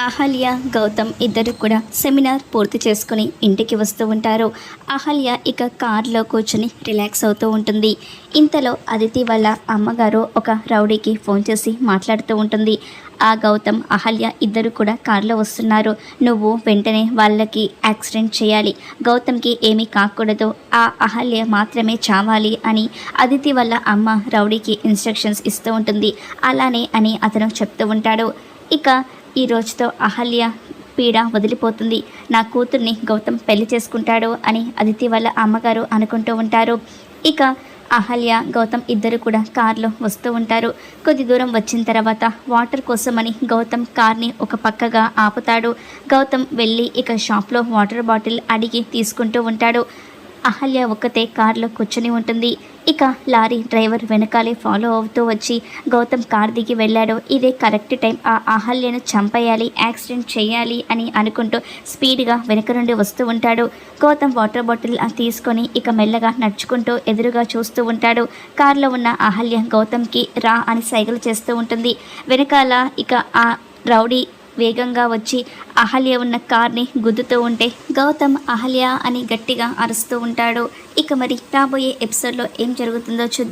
అహల్య, గౌతమ్ ఇద్దరు కూడా సెమినార్ పూర్తి చేసుకుని ఇంటికి వస్తూ ఉంటారు. అహల్య ఇక కార్లో కూర్చొని రిలాక్స్ అవుతూ ఉంటుంది. ఇంతలో అదితి వాళ్ళ అమ్మగారు ఒక రౌడీకి ఫోన్ చేసి మాట్లాడుతూ ఉంటుంది. ఆ గౌతమ్, అహల్య ఇద్దరు కూడా కార్లో వస్తున్నారు. నువ్వు వెంటనే వాళ్ళకి యాక్సిడెంట్ చేయాలి, గౌతమ్కి ఏమీ కాకూడదు, ఆ అహల్య మాత్రమే చావాలి అని అదితి వాళ్ళ అమ్మ రౌడీకి ఇన్స్ట్రక్షన్స్ ఇస్తూ ఉంటుంది. అలానే అని అతను చెప్తూ ఉంటాడు. ఇక ఈ రోజుతో అహల్య పీడ వదిలిపోతుంది, నా కూతుర్ని గౌతమ్ పెళ్లి చేసుకుంటాడు అని అదితి వాళ్ళ అమ్మగారు అనుకుంటూ ఉంటారు. ఇక అహల్య, గౌతమ్ ఇద్దరు కూడా కార్లో వస్తూ ఉంటారు. కొద్ది దూరం వచ్చిన తర్వాత వాటర్ కోసమని గౌతమ్ కార్ని ఒక పక్కగా ఆపుతాడు. గౌతమ్ వెళ్ళి ఇక షాప్లో వాటర్ బాటిల్ అడిగి తీసుకుంటూ ఉంటాడు. అహల్య ఒక్కతే కార్లో కూర్చొని ఉంటుంది. ఇక లారీ డ్రైవర్ వెనకాలే ఫాలో అవుతూ వచ్చి గౌతమ్ కార్ దిగి వెళ్ళాడు. ఇదే కరెక్ట్ టైం, ఆ అహల్యను చంపేయాలి, యాక్సిడెంట్ చేయాలి అని అనుకుంటూ స్పీడ్గా వెనక నుండి వస్తూ ఉంటాడు. గౌతమ్ వాటర్ బాటిల్ తీసుకొని ఇక మెల్లగా నడుచుకుంటూ ఎదురుగా చూస్తూ ఉంటాడు. కార్లో ఉన్న అహల్య గౌతమ్కి రా అని సైగలు చేస్తూ ఉంటుంది. వెనకాల ఇక ఆ రౌడీ వేగంగా వచ్చి అహల్య ఉన్న కార్ని గుద్దుతూ ఉంటే గౌతమ్ అహల్య అని గట్టిగా అరుస్తూ ఉంటాడు. ఇక మరి రాబోయే ఎపిసోడ్లో ఏం జరుగుతుందో చూద్దాం.